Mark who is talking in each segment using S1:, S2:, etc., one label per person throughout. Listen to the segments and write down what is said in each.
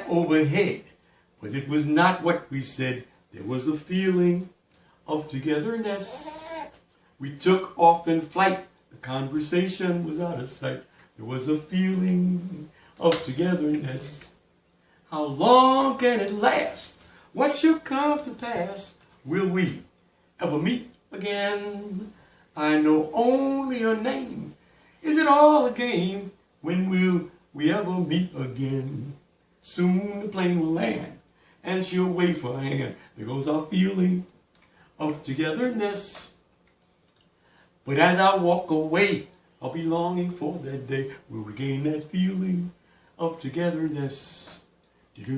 S1: Overhead, but it was not what we said. There was a feeling of togetherness. We took off in flight. The conversation was out of sight. There was a feeling of togetherness. How long can it last? What shall come to pass? Will we ever meet again? I know only your name. Is it all a game? When will we ever meet again? Soon the plane will land, and she'll wave her hand. There goes our feeling of togetherness. But as I walk away, I'll be longing for that day. We'll regain that feeling of togetherness.
S2: Good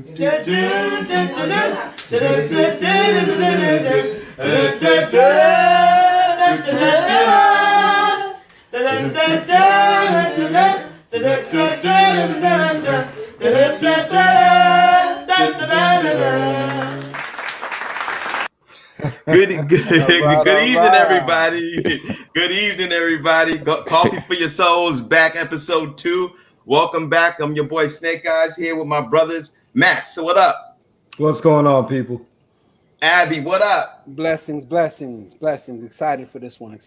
S2: evening, everybody. Good evening, everybody. Coffee for Your Souls, back episode 2. Welcome back. I'm your boy Snake Eyes here with my brothers. Max, so what up?
S3: What's going on, people?
S2: Abby, what up?
S4: Blessings. Excited for this one.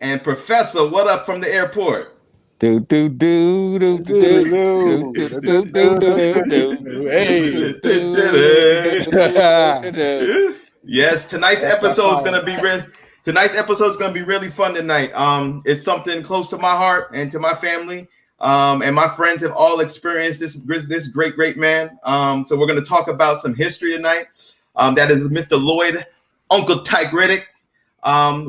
S2: And Professor, what up from the airport?
S5: Hey.
S2: Yes, tonight's episode is gonna be really fun tonight. It's something close to my heart and to my family. And my friends have all experienced this great man. So we're gonna talk about some history tonight. That is Mr. Lloyd, Uncle Tyke Riddick.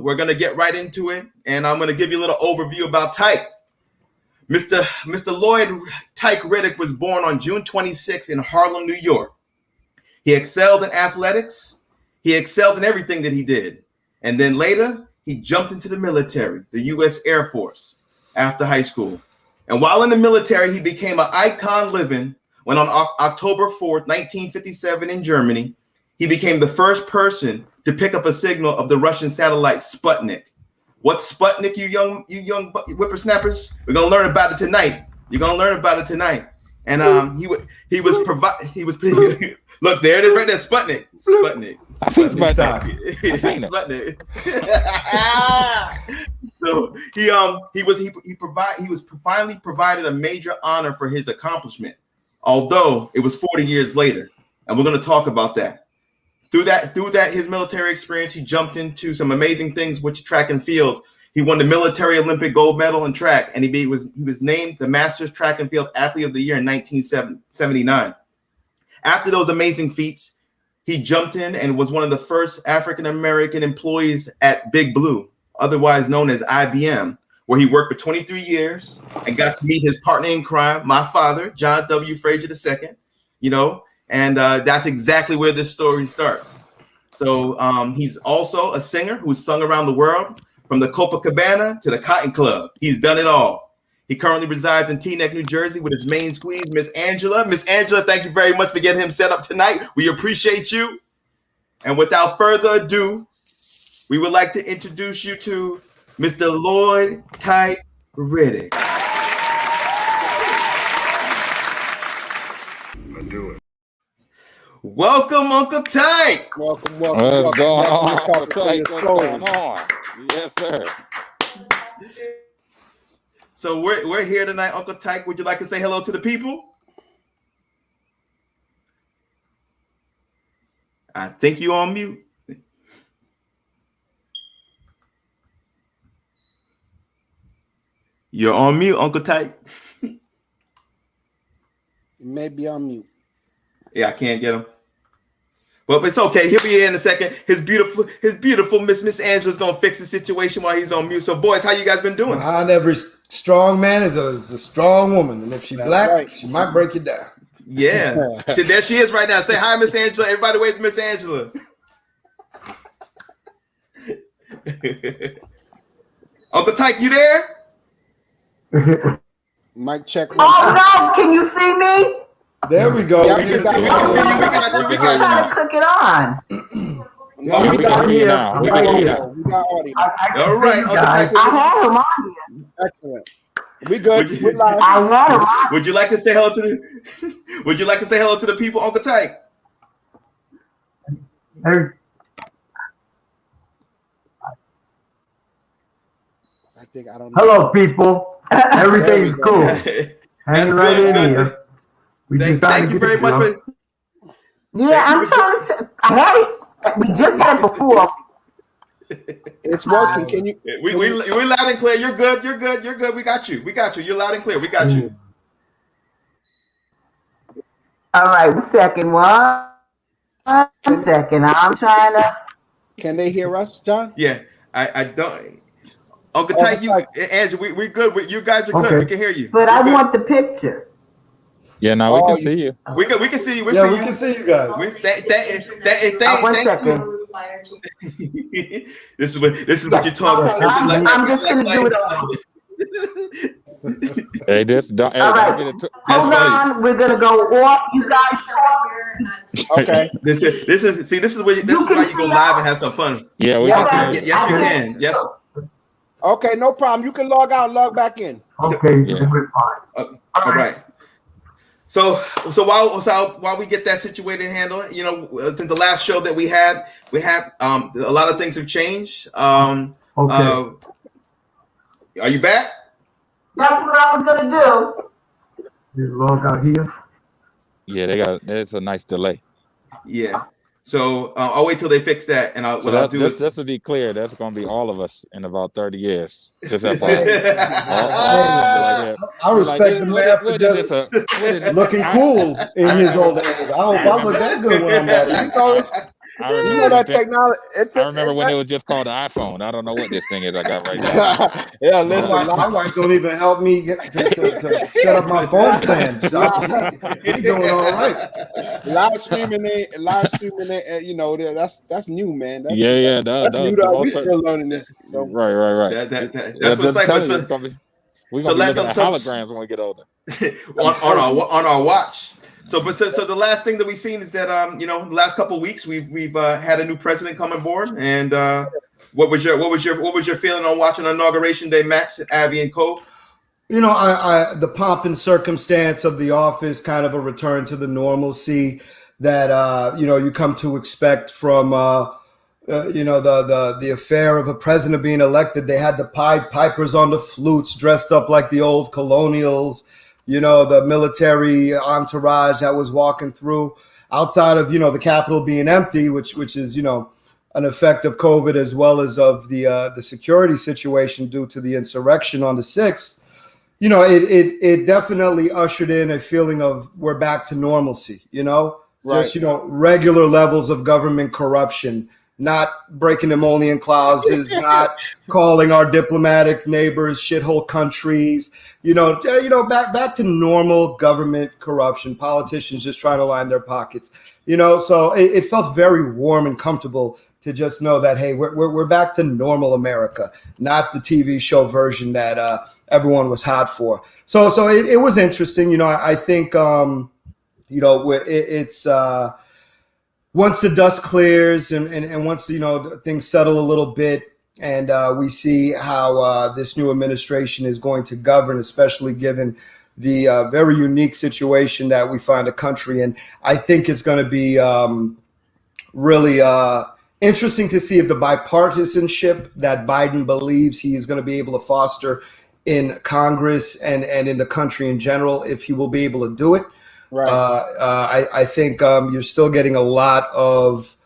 S2: We're gonna get right into it, and I'm gonna give you a little overview about Tyke. Mr. Lloyd Tyke Riddick was born on June 26 in Harlem, New York. He excelled in athletics. He excelled in everything that he did. And then later, he jumped into the military, the U.S. Air Force, after high school. And while in the military, he became an icon living when on October 4th, 1957 in Germany, he became the first person to pick up a signal of the Russian satellite Sputnik. What's Sputnik, you young whippersnappers? We're gonna learn about it tonight. You're gonna learn about it tonight. And he was look, there it is right there, Sputnik.
S5: I see Sputnik.
S2: Sputnik. So he was finally provided a major honor for his accomplishment, although it was 40 years later, and we're gonna talk about that. Through that his military experience, he jumped into some amazing things, which track and field. He won the military Olympic gold medal in track, and he was named the Masters Track and Field Athlete of the Year in 1979. After those amazing feats, he jumped in and was one of the first African-American employees at Big Blue, otherwise known as IBM, where he worked for 23 years and got to meet his partner in crime, my father, John W. Fraser II, and that's exactly where this story starts. So he's also a singer who's sung around the world, from the Copacabana to the Cotton Club. He's done it all. He currently resides in Teaneck, New Jersey with his main squeeze, Miss Angela. Miss Angela, thank you very much for getting him set up tonight. We appreciate you. And without further ado, we would like to introduce you to Mr. Lloyd Tyke Riddick. Welcome, Uncle Tyke.
S4: Welcome.
S5: What's going on, Uncle Tyke? What's going on? Yes, sir.
S2: So we're here tonight, Uncle Tyke. Would you like to say hello to the people? I think you're on mute. You're on mute, Uncle Tyke.
S4: Maybe on mute.
S2: Yeah, I can't get him. Well, it's okay. He'll be here in a second. His beautiful Miss Angela's gonna fix the situation while he's on mute. So, boys, how you guys been doing?
S3: Behind every strong man is a strong woman, and if she's black, right, she might break you down.
S2: Yeah. See, there she is right now. Say hi, Miss Angela. Everybody wave to Miss Angela. Uncle Tyke, you there?
S4: Mic check.
S6: Oh no! Can you see me?
S3: There we go.
S4: Yeah,
S3: We
S4: we
S3: can
S4: got
S3: see
S4: you.
S3: you.
S6: I'm trying to click it on.
S4: No,
S5: We can hear you now. We can hear you.
S4: We got audio.
S6: I can
S2: All
S6: see
S2: right,
S6: you
S2: Uncle
S6: guys.
S2: Tyke.
S6: I had him on here.
S4: Excellent. We good.
S2: Would you-
S4: We're live.
S6: I had him on.
S2: Would you like to say hello to the? Would you like to say hello to the people, Uncle Tyke?
S4: I think I don't know.
S7: Hello, people. Everything's
S4: There we go.
S7: cool.
S2: That's
S7: Hang right
S2: good.
S7: in
S2: Good.
S7: here. We just trying
S2: Thank
S7: to
S2: you
S7: get
S2: very
S7: it,
S2: much
S7: you know.
S2: for.
S6: Yeah, I'm trying to. I had it. We just had it before.
S4: It's working. Can you?
S2: We're loud and clear. You're good. You're good. You're good. We got you. We got you. You're loud and clear. We got you.
S6: All right, 1 second. 1 second. I'm trying to.
S4: Can they hear us, John?
S2: Yeah, I don't. Uncle
S4: Oh,
S2: Tyke, you,
S4: Tyke.
S2: Andrew, we good. You guys are good.
S7: Okay.
S2: We can hear you.
S6: But
S2: We're
S6: I
S2: good.
S6: want the picture.
S5: Yeah, now we
S4: Oh,
S5: can see you.
S2: We can see you. We
S3: Yeah,
S2: see
S3: we
S2: you.
S3: can see you guys.
S2: We,
S6: 1
S2: thank
S6: second.
S2: you. This is what you're talking
S6: Okay,
S2: about.
S6: I'm just gonna do it over.
S5: Hey, this don't, hey,
S6: All
S5: don't
S6: right.
S5: get it.
S6: Hold on. We're gonna go off. You guys talk.
S4: Okay.
S2: This is why you
S6: can
S2: go
S6: see
S2: live
S6: us?
S2: and have some fun.
S5: Yeah, we
S4: Yeah,
S5: can
S6: okay.
S5: hear you.
S2: Yes, you can. Yes.
S4: Okay, no problem. You can log out and log back in.
S7: Okay,
S5: Yeah.
S7: we're fine.
S2: All right. So while we get that situated and handle it, since the last show that we had a lot of things have changed.
S7: Okay.
S2: Are you back?
S6: That's what I was gonna do.
S7: You log out here.
S5: Yeah, there's a nice delay.
S2: Yeah. So I'll wait till they fix that, and
S5: So just to be clear, that's going to be all of us in about 30 years. Just FYI.
S3: I respect the man for just looking cool in his old age. I hope I look that good when I'm that age.
S5: I
S4: You know that
S5: remember,
S4: technology.
S5: I remember when it was just called the iPhone. I don't know what this thing is I got right now.
S4: Yeah,
S3: My
S4: listen.
S3: wife don't even help me to set up my phone plan. So he's doing all right.
S4: Live streaming, that's new, man. That's
S5: Yeah,
S4: that's new to us. We still learning this. So
S5: Right.
S2: That's what's like.
S5: We're going to be looking at holograms when we get older.
S2: on our watch. So the last thing that we've seen is that the last couple of weeks we've had a new president come aboard, and what was your feeling on watching Inauguration Day, Max, Abby, and Cole?
S3: I the pomp and circumstance of the office, kind of a return to the normalcy that you come to expect from the affair of a president being elected. They had the Pied Pipers on the flutes, dressed up like the old colonials. The military entourage that was walking through, outside of the Capitol being empty, which is an effect of COVID as well as of the security situation due to the insurrection on the 6th. It definitely ushered in a feeling of we're back to normalcy.
S4: Right.
S3: Just regular levels of government corruption, not breaking emollient clauses, not calling our diplomatic neighbors shithole countries. Back to normal government corruption, politicians just trying to line their pockets, so it felt very warm and comfortable to just know that, hey, we're back to normal America, not the TV show version that everyone was hot for. So it was interesting. I think, it's once the dust clears and once, things settle a little bit, and we see how this new administration is going to govern, especially given the very unique situation that we find the country in. I think it's going to be really interesting to see if the bipartisanship that Biden believes he is going to be able to foster in Congress and in the country in general, if he will be able to do it.
S4: right.
S3: I think you're still getting a lot of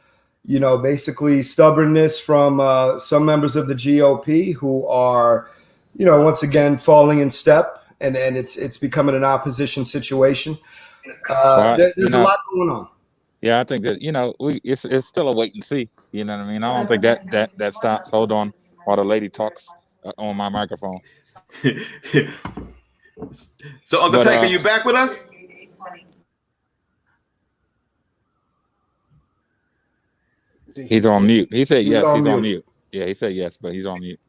S3: basically stubbornness from some members of the GOP who are, once again falling in step, and it's becoming an opposition situation. There's a lot going on.
S5: Yeah, I think that it's still a wait and see. You know what I mean? I don't think that stops. Hold on, while the lady talks on my microphone.
S2: So Uncle Tyke, are you back with us?
S5: He's on mute. He said yes. He's on mute. Yeah, he said yes, but he's on mute.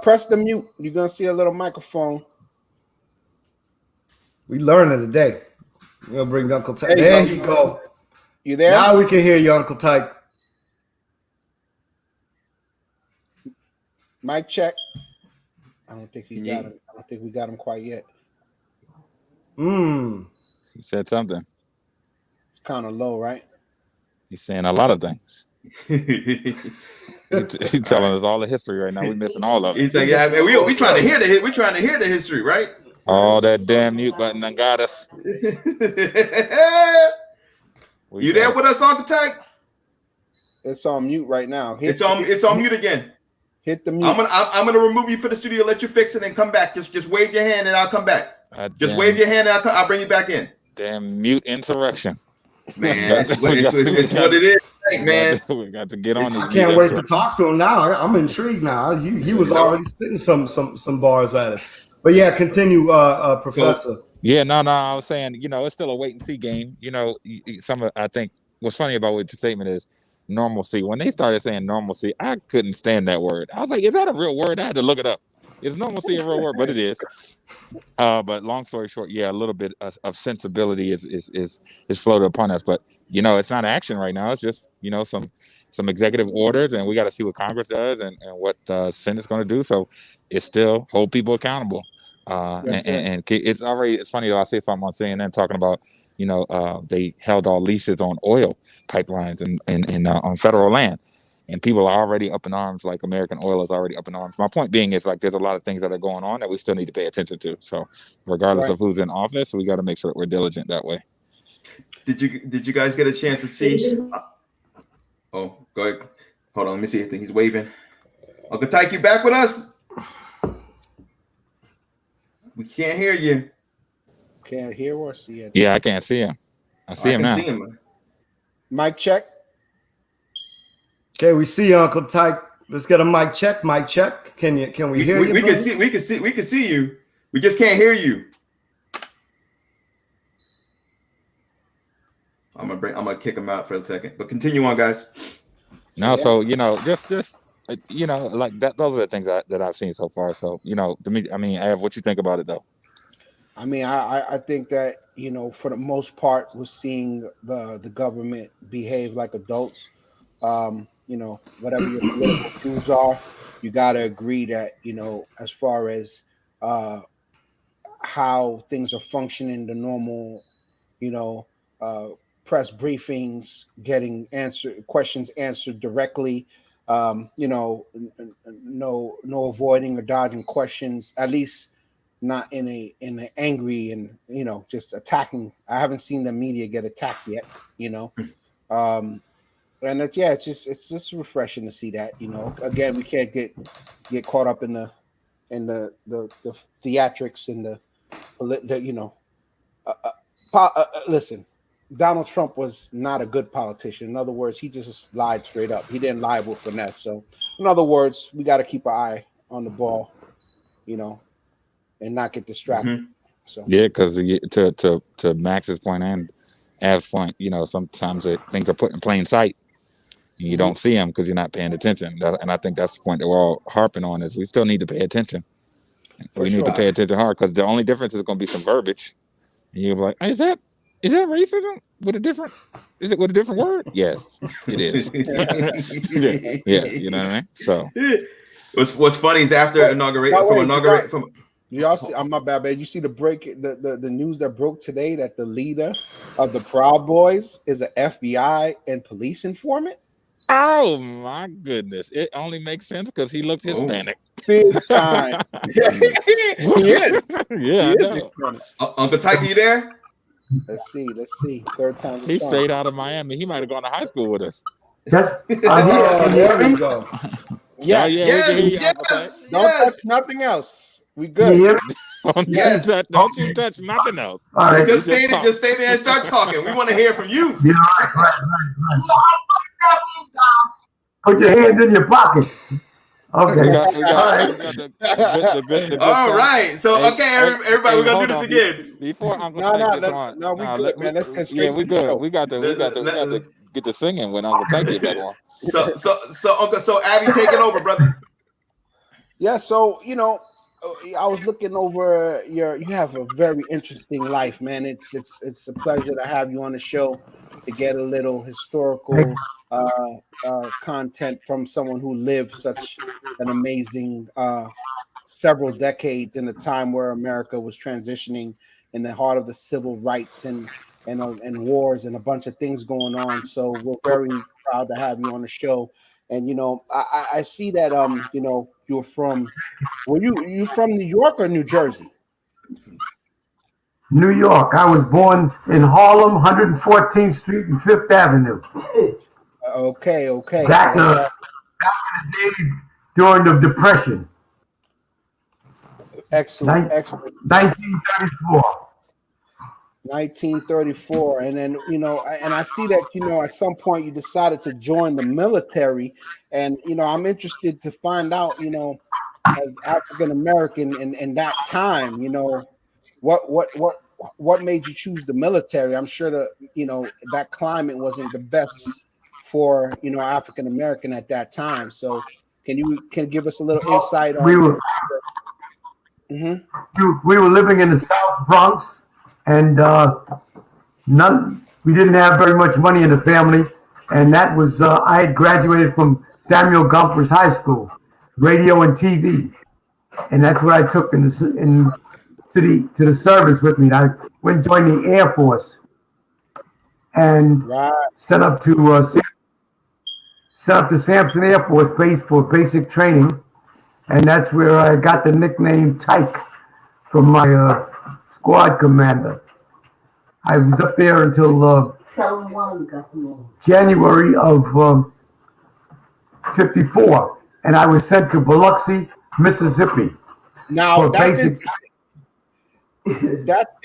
S4: Press the mute. You're gonna see a little microphone.
S3: We learning today. We're gonna bring Uncle Tyke.
S4: There
S3: There you go.
S4: You there?
S3: Now we can hear you, Uncle Tyke.
S4: Mic check. I don't think we got him. I don't think we got him quite yet.
S5: He said something.
S4: It's kind of low, right?
S5: He's saying a lot of things. He's telling us all the history right now. We're missing all of it.
S2: He's like, yeah, man, we trying to hear we trying to hear the history, right?
S5: All that damn mute button done got us.
S2: You there with us, Uncle Tyke?
S4: It's on mute right now.
S2: It's on mute again.
S4: Hit the mute.
S2: I'm gonna remove you for the studio. Let you fix it and come back. Just wave your hand and I'll come back. Just wave your hand and I'll bring you back in.
S5: Damn mute insurrection.
S2: Man, it's what it is, man.
S5: We got to get on.
S3: I can't wait to talk to him now. I'm intrigued now. He was already spitting some bars at us. But yeah, continue, Professor.
S5: Yeah, no. I was saying, it's still a wait and see game. I think what's funny about what your statement is normalcy. When they started saying normalcy, I couldn't stand that word. I was like, is that a real word? I had to look it up. Is normalcy a real word? But it is. But long story short, yeah, a little bit of sensibility is floated upon us. But it's not action right now. It's just some executive orders, and we got to see what Congress does and what the Senate's going to do. So it's still hold people accountable. And it's funny though. I say something on CNN talking about they held all leases on oil pipelines and on federal land. And people are already up in arms, like American oil is already up in arms. My point being is, like, there's a lot of things that are going on that we still need to pay attention to. So regardless of who's in office, we got to make sure that we're diligent that way.
S2: Did you guys get a chance to see? Oh, go ahead. Hold on. Let me see. I think he's waving. Uncle Tyke, you back with us? We can't hear you.
S4: Can't hear or see it.
S5: Yeah, I can't see him. I see him now.
S4: Mic check.
S3: Okay, we see you, Uncle Tyke. Let's get a mic check. Mic check. Can we hear you?
S2: We can see you. We just can't hear you. I'm gonna kick him out for a second, but continue on, guys.
S5: No, so just like that. Those are the things that I've seen so far. So Dimitri, Av, what you think about it though?
S4: I think that for the most part, we're seeing the government behave like adults. Whatever your political views are, you got to agree that, as far as how things are functioning, the normal, press briefings, getting questions answered directly, no avoiding or dodging questions, at least not in an angry and, just attacking. I haven't seen the media get attacked yet, and it's just refreshing to see that. Again, we can't get caught up in the theatrics and listen. Donald Trump was not a good politician. In other words, he just lied straight up. He didn't lie with finesse. So, in other words, we got to keep our eye on the ball, and not get distracted.
S5: Mm-hmm.
S4: So
S5: yeah, because to Max's point and Av's point, sometimes things are put in plain sight. You don't see them because you're not paying attention. And I think that's the point that we're all harping on is we still need to pay attention. We need to pay attention hard because the only difference is going to be some verbiage. And you'll be like, hey, is that racism with a different word? Yes, it is. Yeah, you know what I mean? So
S2: what's funny is after inauguration.
S4: Y'all see, my bad, man. You see the news that broke today that the leader of the Proud Boys is an FBI and police informant?
S5: Oh my goodness! It only makes sense because he looked Hispanic.
S4: Big time. He is.
S5: Yeah,
S4: he is.
S2: Uncle Tyke, you there?
S4: Let's see. Third time.
S5: He's straight out of Miami. He might have gone to high school with us.
S7: Yes. There we go.
S4: Yes. Don't touch nothing else. We good.
S5: Don't you touch nothing else.
S7: All right.
S2: Just stay there and start talking. We want to hear from you.
S7: Yeah, right. Put your hands in your pocket. Okay.
S2: All right. So, everybody, we're going to do this again.
S5: Before Uncle Tyke gets on.
S4: We good, man. Let's
S5: yeah, we good. We got to get the singing when Uncle Tyke gets back on.
S2: So Abby, take it over, brother.
S4: Yeah, so I was looking over you have a very interesting life, man. It's a pleasure to have you on the show to get a little historical content from someone who lived such an amazing several decades in a time where America was transitioning in the heart of the civil rights and wars and a bunch of things going on. So we're very proud to have you on the show. And I see that you're from you from New York or New Jersey?
S7: New York. I was born in Harlem, 114th Street and 5th Avenue.
S4: Okay.
S7: Back in the days during the Depression.
S4: Excellent.
S7: 1934.
S4: 1934, and then and I see that at some point you decided to join the military, and I'm interested to find out as African American in that time, what made you choose the military? I'm sure that climate wasn't the best for African American at that time. So can you give us a little insight on?
S7: We were living in the South Bronx. And we didn't have very much money in the family, and that was I had graduated from Samuel Gompers High School, radio and TV, and that's what I took to the service with me. And I went and joined the Air Force, and sent up to Sampson Air Force Base for basic training, and that's where I got the nickname Tyke from my squad commander. I was up there until January of 54, and I was sent to Biloxi, Mississippi.
S4: Now that's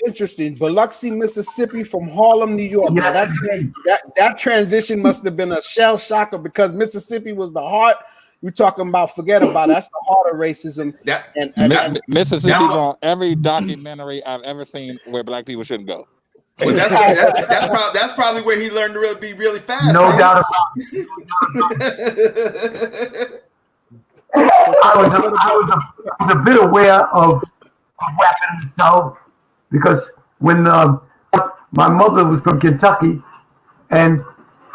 S4: interesting. Biloxi, Mississippi from Harlem, New York.
S7: Yes,
S4: that transition must have been a shell shocker because Mississippi was the heart. We're talking about forget about it. That's the heart of racism. And
S5: Mississippi's on every documentary I've ever seen where black people shouldn't go.
S2: Well, that's probably where he learned to be really fast.
S7: No doubt about it. I was a bit aware of what happened in the South because when my mother was from Kentucky and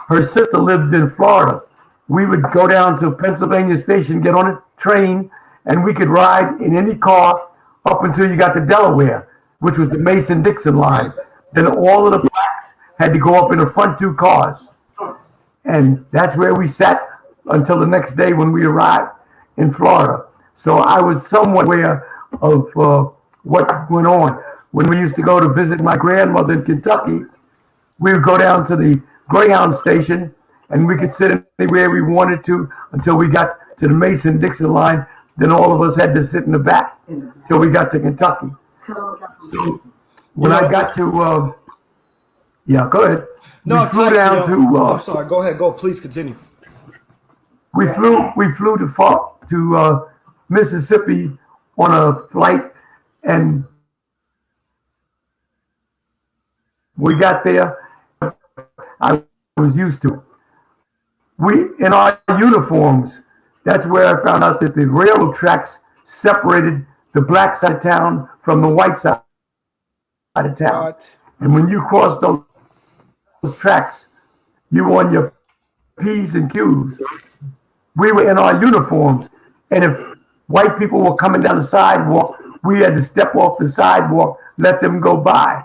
S7: her sister lived in Florida, we would go down to Pennsylvania Station, get on a train, and we could ride in any car up until you got to Delaware, which was the Mason-Dixon line. Then all of the blacks had to go up in the front two cars. And that's where we sat until the next day when we arrived in Florida. So I was somewhat aware of what went on. When we used to go to visit my grandmother in Kentucky, we would go down to the Greyhound station and we could sit anywhere we wanted to until we got to the Mason-Dixon line. Then all of us had to sit in the back till we got to Kentucky. So when I got to, go ahead.
S3: No,
S7: we flew down to.
S3: I'm sorry. Go ahead. Go. Please continue.
S7: We flew to Mississippi on a flight, and we got there. I was used to it. In our uniforms, that's where I found out that the railroad tracks separated the black side of town from the white side of town.
S4: What?
S7: And when you crossed those tracks, you were on your P's and Q's. We were in our uniforms, and if white people were coming down the sidewalk, we had to step off the sidewalk, let them go by.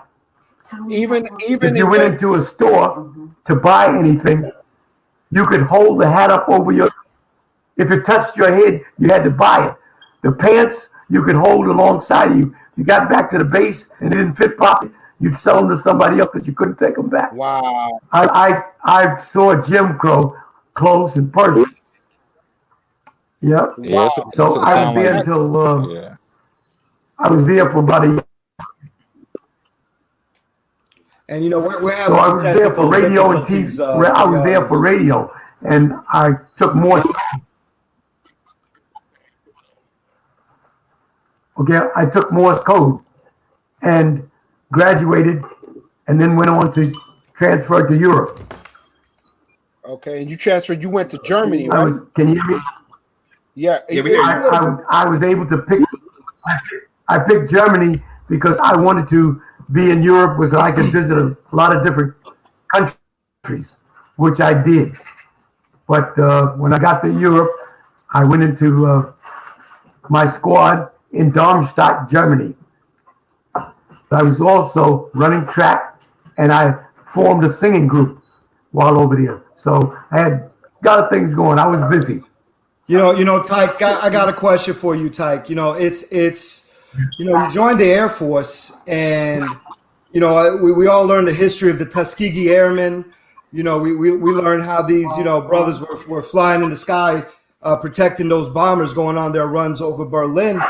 S4: Even
S7: if you went into a store to buy anything, you could hold the hat up over your. If it touched your head, you had to buy it. The pants you could hold alongside of you. If you got back to the base and it didn't fit properly, you'd sell them to somebody else because you couldn't take them back.
S4: Wow.
S7: I saw Jim Crow close in person. Yep.
S5: Yeah,
S7: so I was there until I was there for about a year.
S3: And we're having
S7: so I was there for radio and TV. I was there for radio, and I took more. Okay, I took Morse code and graduated, and then went on to transfer to Europe.
S4: Okay, and you transferred. You went to Germany,
S7: I
S4: right?
S7: was. Can you hear me?
S4: Yeah,
S2: Yeah, we hear you.
S7: I was able to pick. I picked Germany because I wanted to be in Europe, so I could visit a lot of different countries, which I did. But when I got to Europe, I went into my squad in Darmstadt, Germany. I was also running track, and I formed a singing group while over there. So I had a lot of things going. I was busy.
S3: Tyke, I got a question for you, Tyke. It's you joined the Air Force, and we all learned the history of the Tuskegee Airmen. We learned how these brothers were flying in the sky, protecting those bombers going on their runs over Berlin,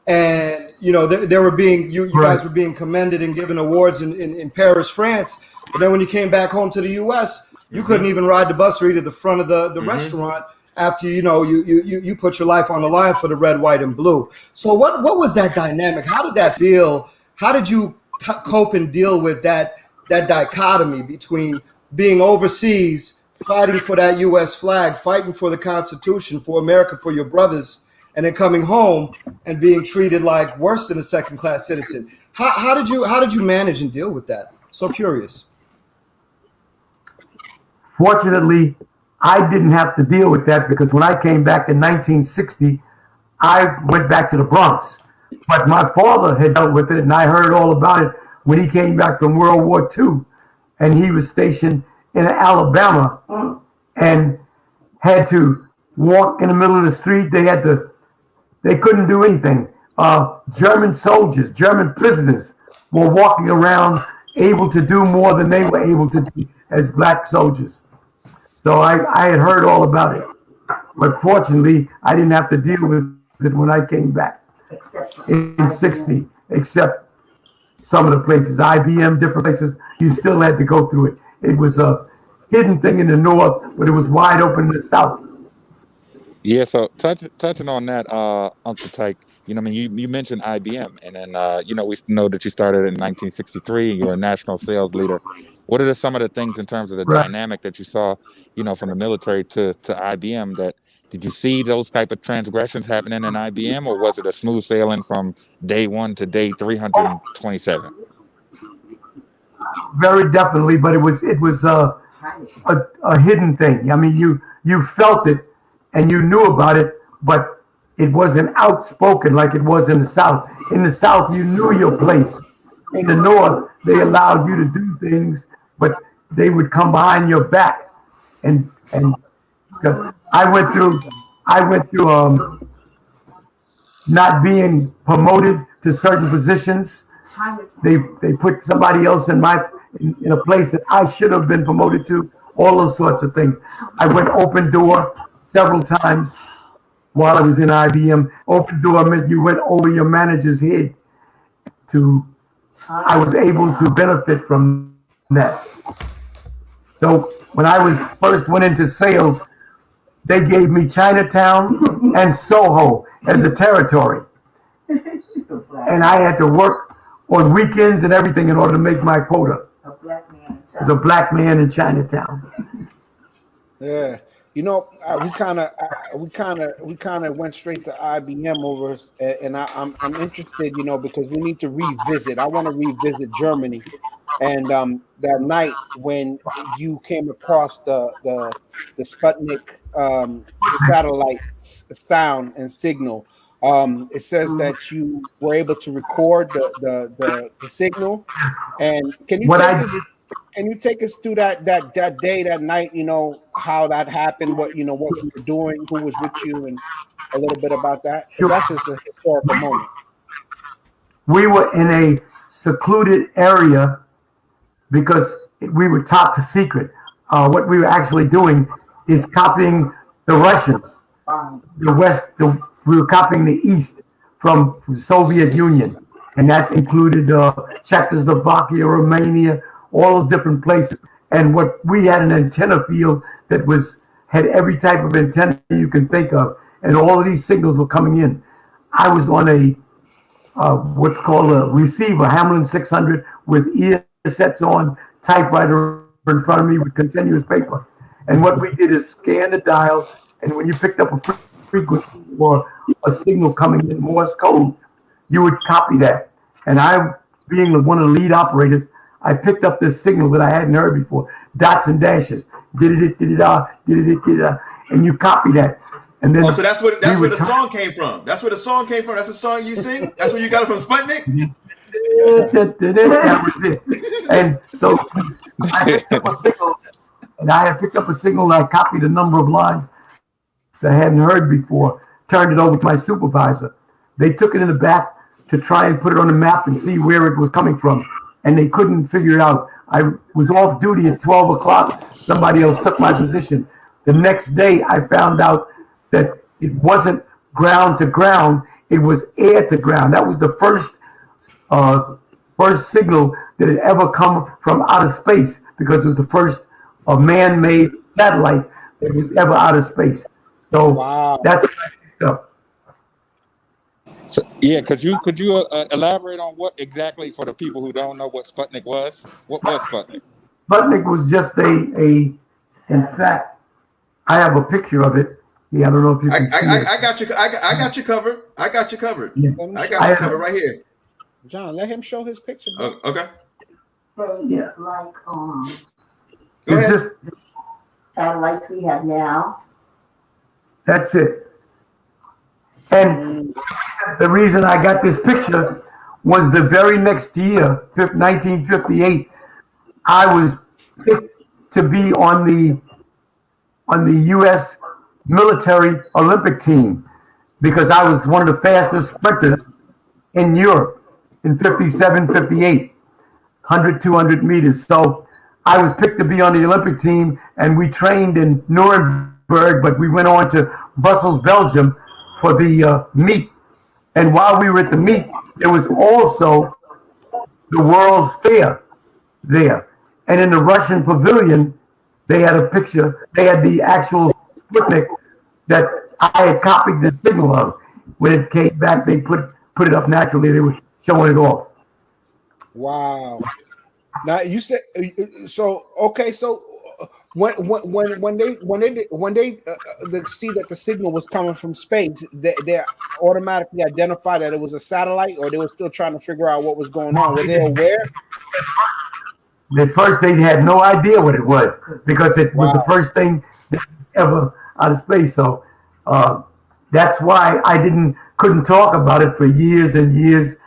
S3: and they were being you
S7: Right.
S3: guys were being commended and given awards in Paris, France. But then when you came back home to the U.S., you couldn't even ride the bus or eat at the front of the restaurant after you put your life on the line for the red, white, and blue. So what was that dynamic? How did that feel? How did you cope and deal with that dichotomy between being overseas, fighting for that U.S. flag, fighting for the Constitution, for America, for your brothers, and then coming home and being treated like worse than a second-class citizen? How did you manage and deal with that? So curious.
S7: Fortunately, I didn't have to deal with that because when I came back in 1960, I went back to the Bronx. But my father had dealt with it, and I heard all about it when he came back from World War II. And he was stationed in Alabama and had to walk in the middle of the street. They couldn't do anything. German soldiers, German prisoners were walking around able to do more than they were able to do as black soldiers. So I had heard all about it. But fortunately, I didn't have to deal with it when I came back in 60, except some of the places, IBM, different places, you still had to go through it. It was a hidden thing in the north, but it was wide open in the south.
S5: Yeah, so touching on that, Uncle Tyke, you mentioned IBM, and then we know that you started in 1963, and you were a national sales leader. What are some of the things in terms of the
S7: Right.
S5: dynamic that you saw, from the military to IBM? Did you see those type of transgressions happening in IBM, or was it a smooth sailing from day one to day 327?
S7: Very definitely, but it was a hidden thing. I mean, you felt it and you knew about it, but it wasn't outspoken like it was in the South. In the South, you knew your place. In the North, they allowed you to do things, but they would come behind your back. And I went through not being promoted to certain positions. They put somebody else in a place that I should have been promoted to. All those sorts of things. I went open door several times while I was in IBM. Open door meant you went over your manager's head. I was able to benefit from that. So when I first went into sales, they gave me Chinatown and Soho as a territory. And I had to work on weekends and everything in order to make my quota. As a black man in Chinatown.
S4: Yeah, we kind of went straight to IBM over, and I'm interested, because we need to revisit. I want to revisit Germany, and that night when you came across the Sputnik satellite sound and signal. It says that you were able to record the signal, and can you take us through that day, that night? How that happened, what you were doing, who was with you, and a little bit about that.
S7: Sure.
S4: That's just a historical moment.
S7: We were in a secluded area because we were top secret. What we were actually doing is copying the Russians, the West. We were copying the East from the Soviet Union, and that included Czechoslovakia, Romania, all those different places. And what we had an antenna field that had every type of antenna you can think of, and all of these signals were coming in. I was on a what's called a receiver, Hamlin 600, with ear sets on, typewriter in front of me with continuous paper, And what we did is scan the dial, and when you picked up a frequency or a signal coming in Morse code, you would copy that. And I, being one of the lead operators, I picked up this signal that I hadn't heard before, dots and dashes, and you copy that. And then
S2: so that's where the song came from. That's where the song came from. That's the song you sing. That's where you got it from, Sputnik.
S7: That was it. And so I picked up a signal, and I had picked up a signal, and I copied a number of lines that I hadn't heard before, turned it over to my supervisor. They took it in the back to try and put it on the map and see where it was coming from, and they couldn't figure it out. I was off duty at 12 o'clock. Somebody else took my position. The next day, I found out that it wasn't ground to ground, it was air to ground. That was the first signal that had ever come from outer space, because it was the first man-made satellite that was ever out of space. So that's what I picked up.
S5: So, yeah, could you elaborate on what exactly, for the people who don't know what Sputnik was? What was Sputnik?
S7: Sputnik was just in fact, I have a picture of it. Yeah, I don't know if you can see it.
S2: I got you. I got you covered. I got you covered.
S7: Yeah.
S2: I got you covered right here.
S4: John, let him show his picture.
S2: Okay.
S6: So it's like
S2: Go
S7: It's
S2: ahead.
S7: just,
S6: satellites we have now.
S7: that's it. And the reason I got this picture was the very next year, 1958, I was picked to be on the U.S. military Olympic team, because I was one of the fastest sprinters in Europe in 57, 58, 100, 200 meters. So I was picked to be on the Olympic team, and we trained in Nuremberg, but we went on to Brussels, Belgium for the meet. And while we were at the meet, there was also the World's Fair there. And in the Russian pavilion, they had a picture, they had the actual Sputnik that I had copied the signal of. When it came back, they put it up naturally. They were showing it off.
S4: Wow. Now you said so. Okay, so when they see that the signal was coming from space, they automatically identified that it was a satellite, or they were still trying to figure out what was going on. Were they aware?
S7: At first, they had no idea what it was, because it was the first thing ever out of space. So that's why I couldn't talk about it for years and years. It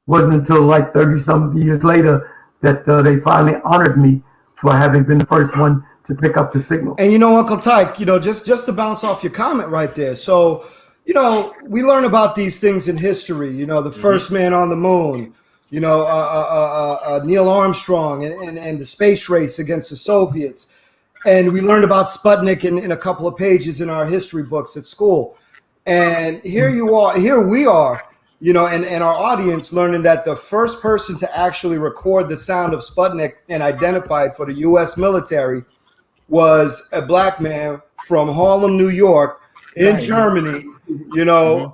S7: wasn't until like 30-some years later that they finally honored me for having been the first one to pick up the signal.
S3: And Uncle Tyke, just to bounce off your comment right there. So, we learn about these things in history. The first man on the moon. Neil Armstrong and the space race against the Soviets. And we learned about Sputnik in a couple of pages in our history books at school. And here we are, and our audience learning that the first person to actually record the sound of Sputnik and identify it for the U.S. military was a black man from Harlem, New York, in Germany,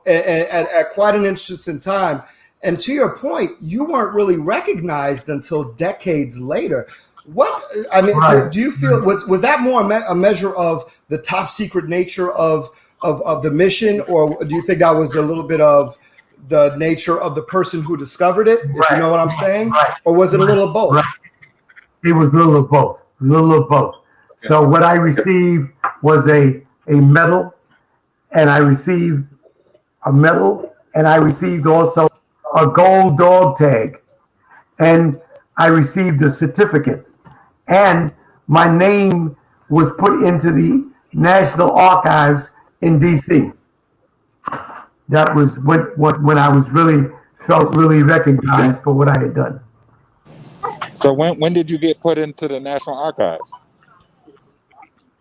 S3: at quite an interesting time. And to your point, you weren't really recognized until decades later. Do you feel was that more a measure of the top secret nature of the mission, or do you think that was a little bit of the nature of the person who discovered it? If you know what I'm saying, or was it a little of both?
S7: Right. It was a little of both. So what I received was a medal, and I received a medal, and I received also a gold dog tag, and I received a certificate, and my name was put into the National Archives in D.C. That was when I was felt really recognized for what I had done.
S5: So when did you get put into the National Archives?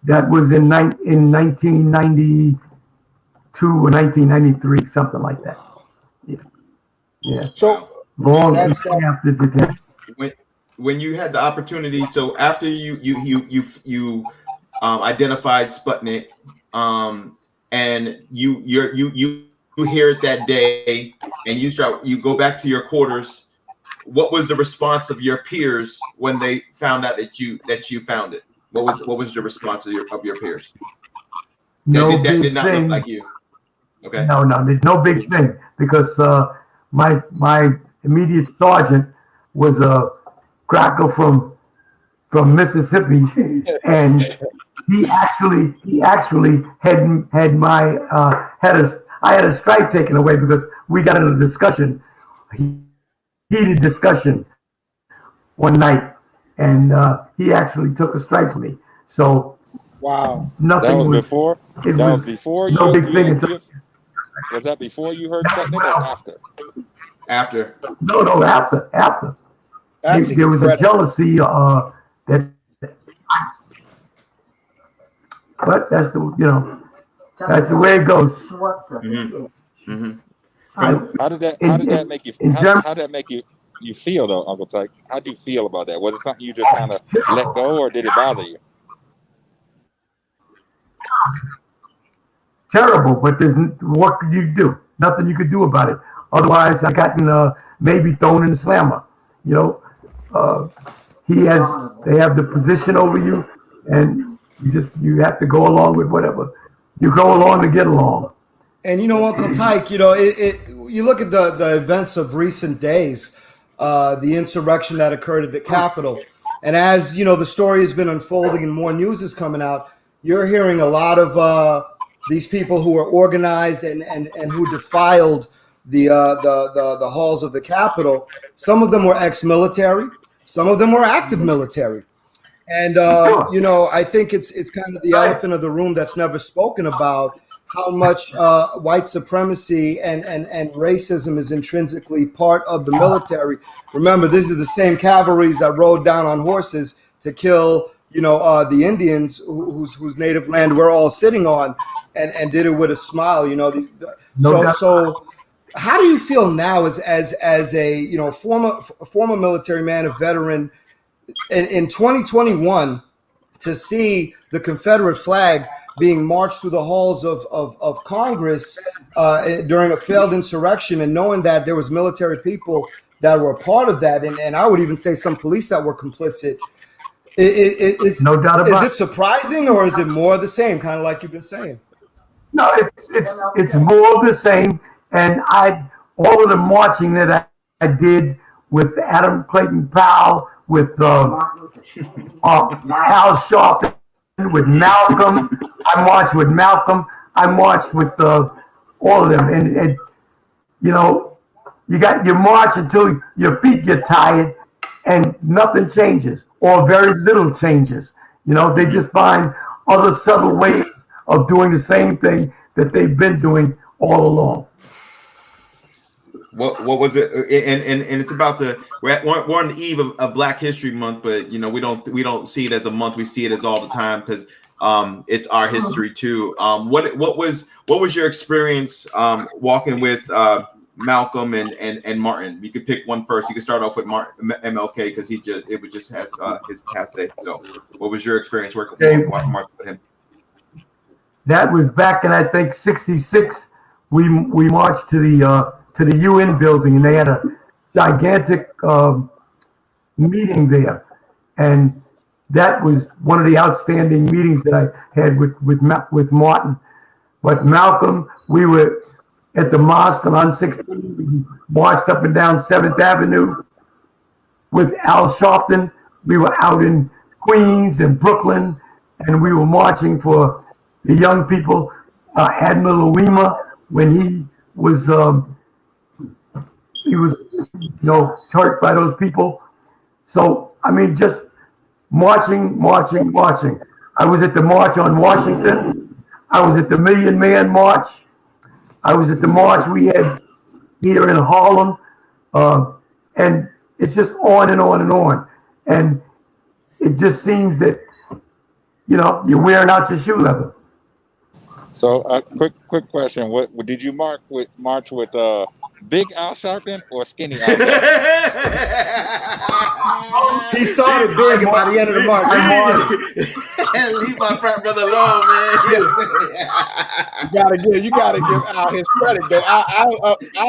S7: That was in 1992 or 1993, something like that. Yeah.
S4: So
S7: long after the death.
S2: When you had the opportunity, so after you identified Sputnik, and you hear it that day, and you go back to your quarters, what was the response of your peers when they found out that you found it? What was your response of your peers?
S7: No
S2: that
S7: big
S2: did not
S7: thing.
S2: look like you. Okay.
S7: No, there's no big thing because my immediate sergeant was a cracker from Mississippi, and he actually had my I had a stripe taken away because we got in a discussion, heated discussion one night, and he actually took a stripe from me. So
S4: Wow.
S7: nothing
S5: That was
S7: was
S5: before.
S7: It
S5: That
S7: was
S5: was before
S7: no
S5: you.
S7: big thing until
S5: Was that before you heard Sputnik or after?
S2: After.
S7: no after.
S4: That's
S7: There was a
S4: incredible.
S7: jealousy that, but that's that's the way it goes.
S5: How did that make you? How did that make you feel though, Uncle Tyke? How did you feel about that? Was it something you just kind of let go, or did it bother you?
S7: Terrible, but what could you do? Nothing you could do about it. Otherwise, I gotten maybe thrown in the slammer. They have the position over you, and you have to go along with whatever. You go along to get along.
S3: And Uncle Tyke, you look at the events of recent days, the insurrection that occurred at the Capitol, and as the story has been unfolding and more news is coming out, you're hearing a lot of these people who are organized and who defiled the halls of the Capitol. Some of them were ex-military, some of them were active military, and I think it's kind of the elephant of the room that's never spoken about. How much white supremacy and racism is intrinsically part of the military. Remember, these are the same cavalries that rode down on horses to kill, the Indians whose native land we're all sitting on, and did it with a smile. So how do you feel now as a former military man, a veteran, in 2021, to see the Confederate flag being marched through the halls of Congress during a failed insurrection, and knowing that there was military people that were a part of that, and I would even say some police that were complicit?
S7: No doubt about it.
S3: Is it surprising, or is it more of the same, kind of like you've been saying?
S7: No, it's more of the same. And all of the marching that I did with Adam Clayton Powell, with Al Sharpton, with Malcolm. I marched with Malcolm. I marched with all of them. And you march until your feet get tired and nothing changes, or very little changes. They just find other subtle ways of doing the same thing that they've been doing all along.
S2: What was it? And it's about we're on the eve of Black History Month, but we don't see it as a month. We see it as all the time because it's our history too. What was your experience walking with Malcolm and Martin? You could pick one first. You could start off with Martin, MLK, because it was just his past day. So what was your experience working with him?
S7: That was back in, I think, '66. We marched to the UN building, and they had a gigantic meeting there, and that was one of the outstanding meetings that I had with Martin. But Malcolm, we were at the mosque on 16. We marched up and down 7th Avenue. With Al Sharpton, we were out in Queens and Brooklyn, and we were marching for the young people. Admiral Uwima, when he was hurt by those people. So just marching. I was at the March on Washington. I was at the Million Man March. I was at the march we had here in Harlem, and it's just on and on and on. And it just seems that you're wearing out your shoe leather.
S5: So, quick question: What did you march with? Big Al Sharpton or skinny Al Sharpton?
S3: He started big, and by the end of the march,
S2: Leave my frat brother alone, man.
S4: You gotta give Al his credit though. I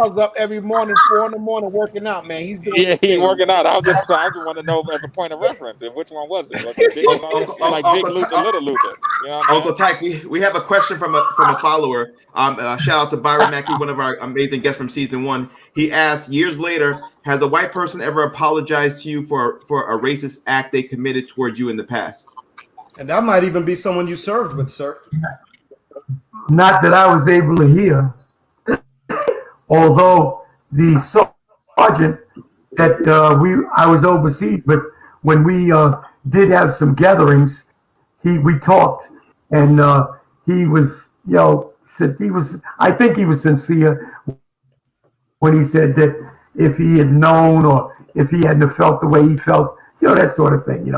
S4: was up every morning, 4 in the morning, working out, man. He's doing his
S5: he's
S4: thing.
S5: working out. I just want to know as a point of reference, and which one was it? Was it Big Luther, Little Luther? You know what
S2: Uncle Tyke, we have a question from a follower. Shout out to Byron Mackey, one of our amazing guests from season 1. He asked, years later, has a white person ever apologized to you for a racist act they committed towards you in the past?
S3: and that might even be someone you served with, sir.
S7: Not that I was able to hear, although the sergeant that I was overseas with, when we did have some gatherings, we talked, and he was, I think he was sincere when he said that if he had known or if he hadn't felt the way he felt, that sort of thing,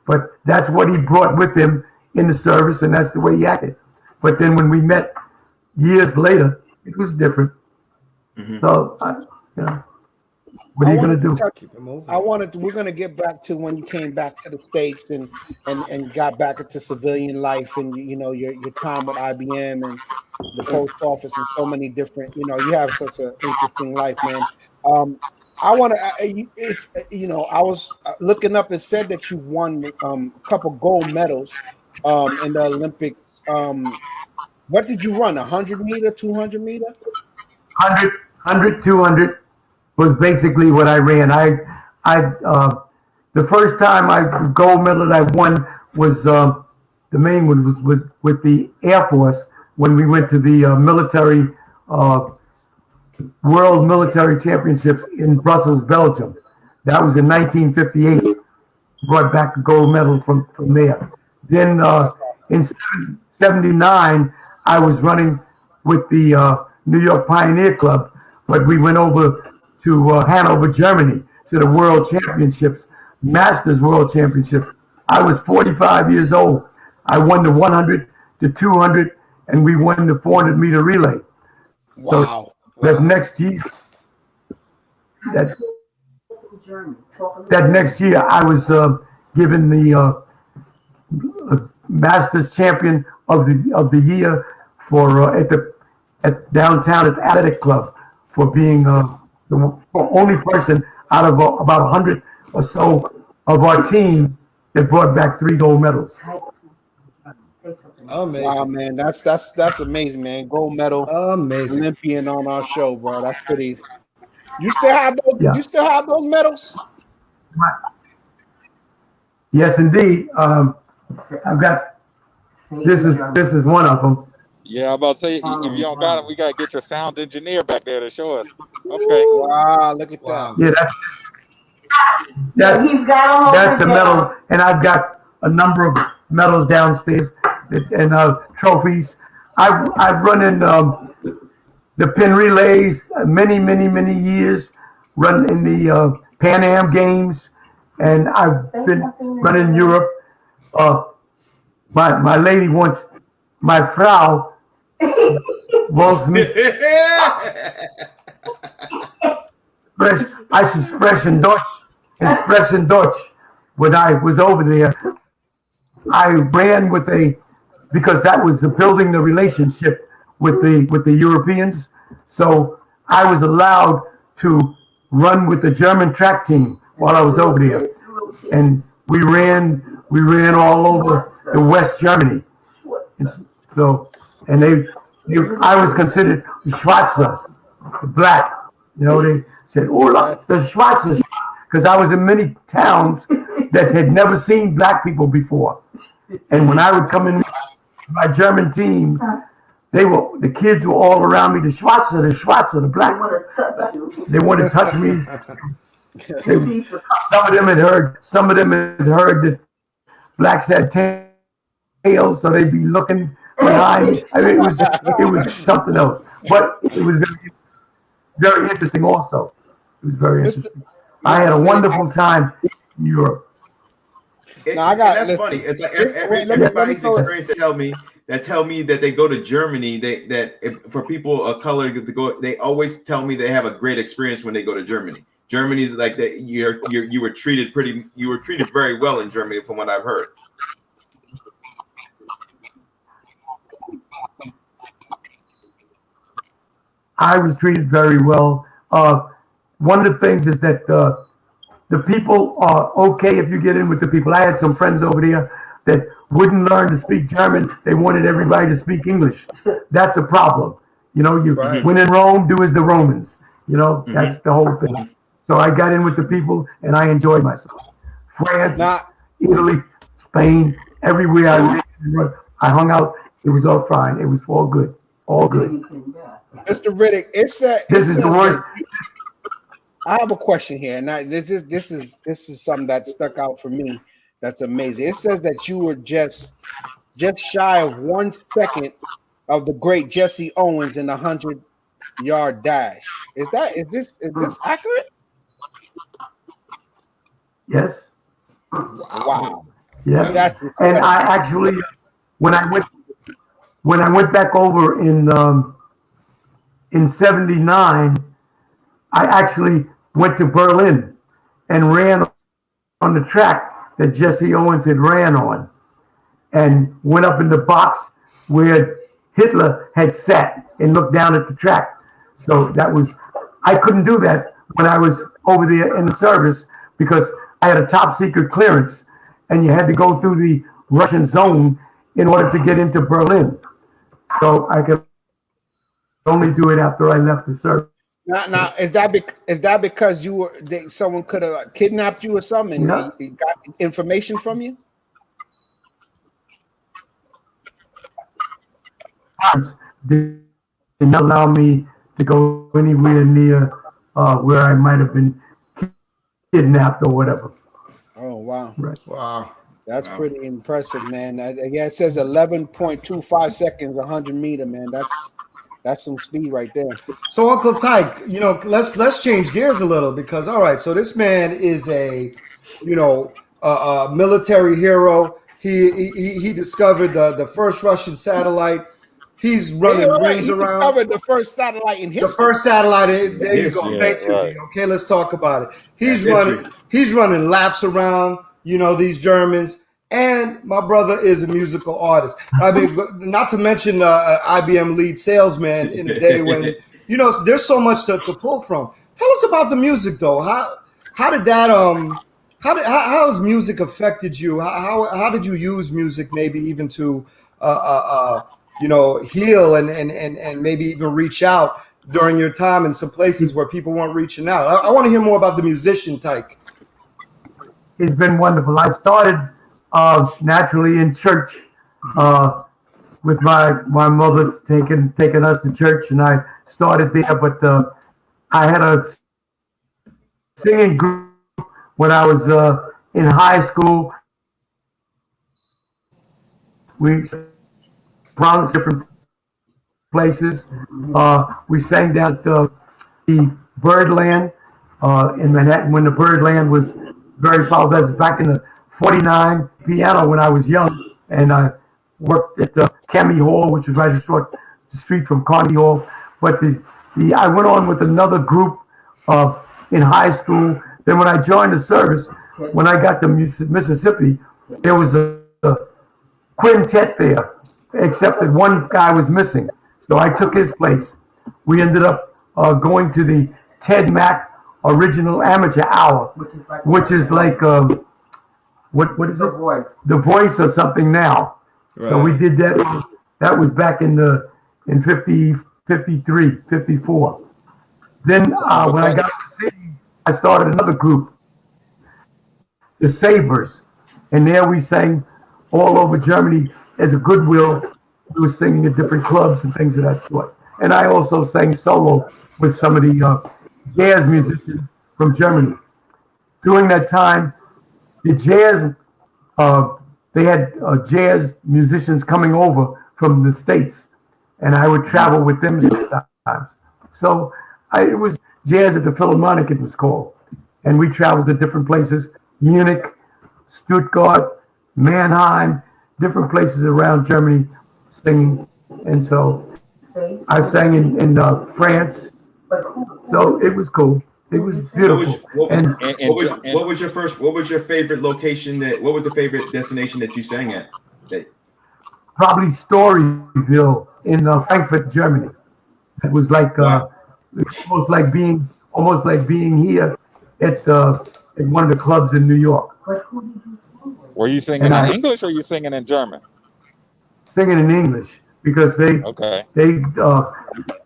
S7: But that's what he brought with him in the service, and that's the way he acted. But then when we met years later, it was different. Mm-hmm. So, what are you going to do?
S4: We're going to get back to when you came back to the States and got back into civilian life, and your time with IBM and the post office and so many different, you have such an interesting life, man. I was looking up and said that you won a couple gold medals in the Olympics. What did you run? 100 meter, 200 meter?
S7: 100, 200 was basically what I ran. The first time the gold medal that I won was the main one was with the Air Force when we went to the military World Military Championships in Brussels, Belgium. That was in 1958. Brought back the gold medal from there. Then in 79, I was running with the New York Pioneer Club, but we went over to Hanover, Germany, to the World Championships, Masters World Championships. I was 45 years old. I won the 100, the 200, and we won the 400 meter relay.
S4: Wow.
S7: So that next year, I was given the Masters Champion of the Year for at downtown at the Athletic Club for being the only person out of about 100 or so of our team that brought back 3 gold medals.
S3: Amazing.
S4: Wow, man, that's amazing, man. Gold medal,
S3: amazing
S4: Olympian on our show, bro. That's pretty. You still have those? Yeah. You still have those medals?
S7: Yes, indeed. I've got. This is one of them.
S5: Yeah, I'm about to say, if you don't got it, we got to get your sound engineer back there to show us. Okay.
S4: Wow, look at that.
S7: Yeah, that's the medal, and I've got a number of medals downstairs and trophies. I've run in the pin relays many years, run in the Pan Am Games, and I've been running in Europe. My lady wants, my Frau wants me. I sprechen Deutsch. When I was over there, I ran because that was building the relationship with the Europeans. So I was allowed to run with the German track team while I was over there, and we ran all over the West Germany. And so, I was considered Schwarzer, the black. They said, "Oh, the Schwarzer," because I was in many towns that had never seen black people before. And when I would come in my German team, the kids were all around me. The Schwarzer, the black. They want to touch me. Some of them had heard that blacks had tails, so they'd be looking behind me. I mean, it was something else, but it was very, very interesting. Also, it was very interesting. I had a wonderful time in Europe.
S2: That's funny. It's like everybody's experience tell me that they go to Germany. For people of color to go, they always tell me they have a great experience when they go to Germany. Germany's like that. You were treated very well in Germany, from what I've heard.
S7: I was treated very well. One of the things is that the people are okay if you get in with the people. I had some friends over there that wouldn't learn to speak German. They wanted everybody to speak English. That's a problem. When in Rome, do as the Romans. That's the whole thing. So I got in with the people and I enjoyed myself. France, Italy, Spain, everywhere I lived, I hung out. It was all fine. It was all good. All good.
S4: Mr. Riddick,
S7: This is the worst.
S4: I have a question here, and this is something that stuck out for me. That's amazing. It says that you were just shy of 1 second of the great Jesse Owens in the 100-yard dash. Is this accurate?
S7: Yes.
S4: Wow.
S7: Yes. And I actually, when I went back over in '79, I actually went to Berlin and ran on the track that Jesse Owens had ran on, and went up in the box where Hitler had sat and looked down at the track. So I couldn't do that when I was over there in the service because I had a top secret clearance and you had to go through the Russian zone in order to get into Berlin. So I could only do it after I left the service.
S4: Now, is that because someone could have kidnapped you or something and he got information from you?
S7: Did not allow me to go anywhere near where I might have been kidnapped or whatever.
S4: Oh wow!
S7: Right.
S3: Wow.
S4: That's pretty impressive, man. Yeah, it says 11.25 seconds, 100 meter, man. That's some speed right there.
S3: So Uncle Tyke, let's change gears a little because all right, so this man is a military hero. He discovered the first Russian satellite. He's running rings around.
S4: Discovered the first satellite in history.
S3: The first satellite. There you go.
S5: Yeah,
S3: Thank you.
S5: right.
S3: Okay, let's talk about it. He's running laps around. These Germans. And my brother is a musical artist. I mean, not to mention IBM lead salesman in the day when, there's so much to pull from. Tell us about the music, though. How did that how has music affected you? How did you use music maybe even to heal and maybe even reach out during your time in some places where people weren't reaching out? I want to hear more about the musician, Tyke.
S7: It's been wonderful. I started naturally in church with my mother taking us to church, and I started there. But I had a singing group when I was in high school. We Bronx, different places. We sang down to the Birdland in Manhattan when the Birdland was very powerful. That's back in the '49 piano when I was young, and I worked at the Cami Hall, which was right across the street from Carnegie Hall. But I went on with another group in high school. Then when I joined the service, when I got to Mississippi, there was a quintet there, except that one guy was missing. So I took his place. We ended up going to the Ted Mack Original Amateur Hour, which is like what is it? The Voice or something now. Right. So we did that. That was back in 50, 53, 54. Then when I got to the cities, I started another group, the Sabres, and there we sang all over Germany as a goodwill. We were singing at different clubs and things of that sort. And I also sang solo with some of the jazz musicians from Germany. During that time, the jazz, they had jazz musicians coming over from the States, and I would travel with them sometimes. So it was jazz at the Philharmonic, it was called. And we traveled to different places, Munich, Stuttgart, Mannheim, different places around Germany singing. And so I sang in France. So it was cool. It was beautiful.
S2: What was your favorite location what was the favorite destination that you sang at?
S7: Probably Storyville in Frankfurt, Germany. It was like almost like being here at one of the clubs in New York.
S5: Were you singing in English or you singing in German?
S7: Singing in English because they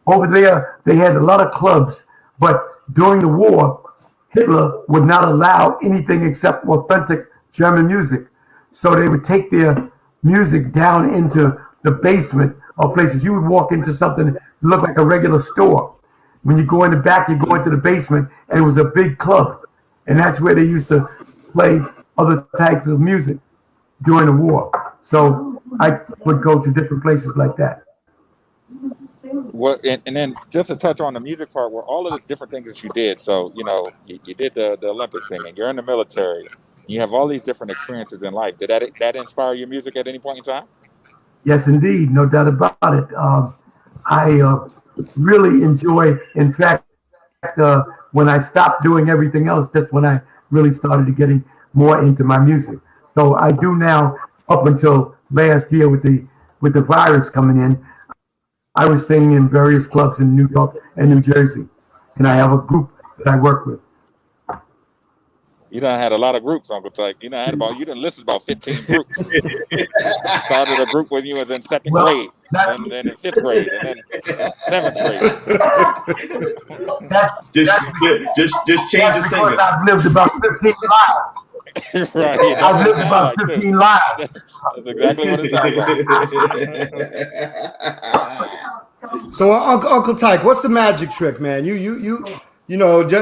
S7: over there they had a lot of clubs, but during the war, Hitler would not allow anything except authentic German music. So they would take their music down into the basement or places. You would walk into something that looked like a regular store. When you go in the back, you go into the basement, and it was a big club. And that's where they used to play other types of music during the war. So I would go to different places like that.
S5: What and then just to touch on the music part, were all of the different things that you did. So you did the Olympic thing, and you're in the military. You have all these different experiences in life. Did that inspire your music at any point in time?
S7: Yes, indeed, no doubt about it. I really enjoy. In fact, when I stopped doing everything else, that's when I really started getting more into my music. So I do now, up until last year with the virus coming in. I was singing in various clubs in New York and New Jersey, and I have a group that I work with.
S5: You done had a lot of groups, Uncle Tyke. You done listed about 15 groups. Started a group when you was in second grade, and then in fifth grade, and then seventh grade.
S2: Just change the singer.
S7: I've lived about 15 lives.
S5: Right.
S7: I've lived about 15 lives.
S5: That's exactly what it sounds like.
S3: So, Uncle Tyke, what's the magic trick, man?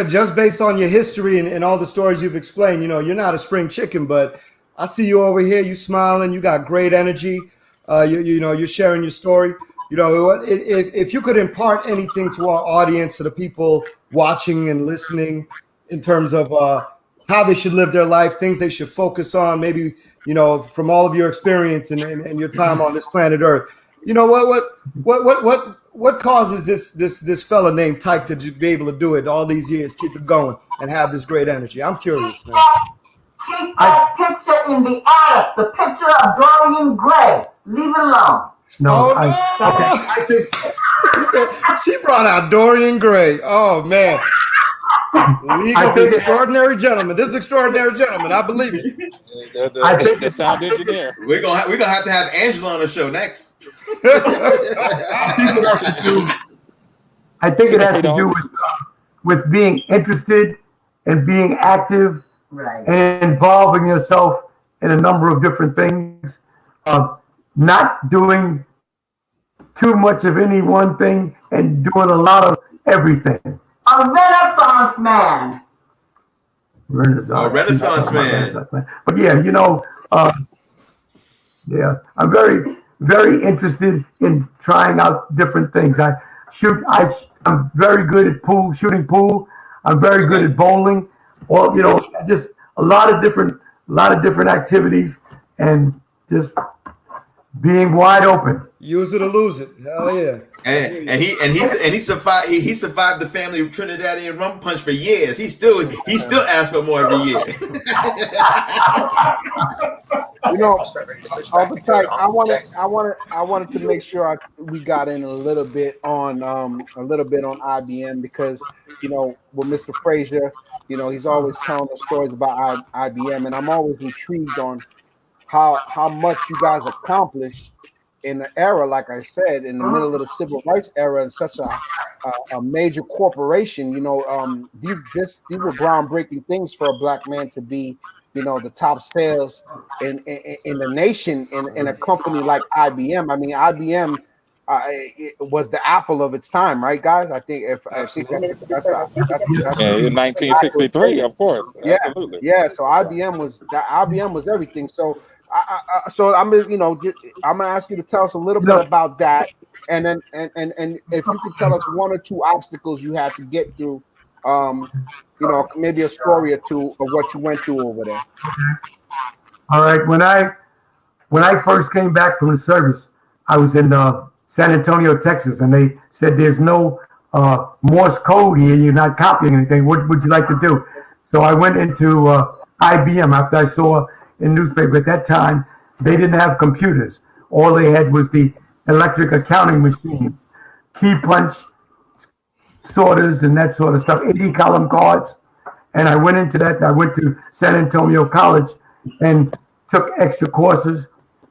S3: Just based on your history and all the stories you've explained, you're not a spring chicken, but I see you over here. You smiling. You got great energy. You're sharing your story. If you could impart anything to our audience, to the people watching and listening, in terms of how they should live their life, things they should focus on, maybe from all of your experience and your time on this planet Earth. What causes this fella named Tyke to be able to do it all these years, keep it going, and have this great energy? I'm curious, man.
S6: Keep that picture in the attic, the picture of Dorian Gray. Leave it alone.
S3: I think he said she brought out Dorian Gray. Oh man. League of Extraordinary Gentlemen. This is Extraordinary Gentlemen. I believe it.
S5: The sound engineer.
S2: We're gonna have to have Angela on the show next.
S7: I think it has to do with being interested and being active, right, and involving yourself in a number of different things. Not doing too much of any one thing and doing a lot of everything.
S6: A Renaissance man.
S2: Renaissance man.
S7: But I'm very, very interested in trying out different things. I'm very good at shooting pool. I'm very good at bowling. Just a lot of different activities, and just being wide open.
S3: Use it or lose it. Hell yeah.
S2: And he survived. He survived the family of Trinidadian rum punch for years. He still asks for more every year.
S4: Uncle Tyke, I wanted to make sure we got in a little bit on IBM, because with Mr. Fraser, he's always telling us stories about IBM, and I'm always intrigued on how much you guys accomplished in the era, like I said, in the middle of the civil rights era, and such a major corporation. These were groundbreaking things for a black man to be, the top sales in the nation in a company like IBM. I mean, IBM was the Apple of its time, right, guys? I think that's
S5: in 1963, of course.
S4: Yeah,
S5: absolutely.
S4: Yeah. So IBM was everything. So I'm gonna ask you to tell us a little bit about that, and then and if you could tell us one or two obstacles you had to get through, maybe a story or two of what you went through over there.
S7: All right. When I first came back from the service, I was in San Antonio, Texas, and they said there's no Morse code here. You're not copying anything. What would you like to do? So I went into IBM after I saw in newspaper at that time, they didn't have computers. All they had was the electric accounting machine, key punch, sorters, and that sort of stuff, 80 column cards. And I went into that. I went to San Antonio College and took extra courses.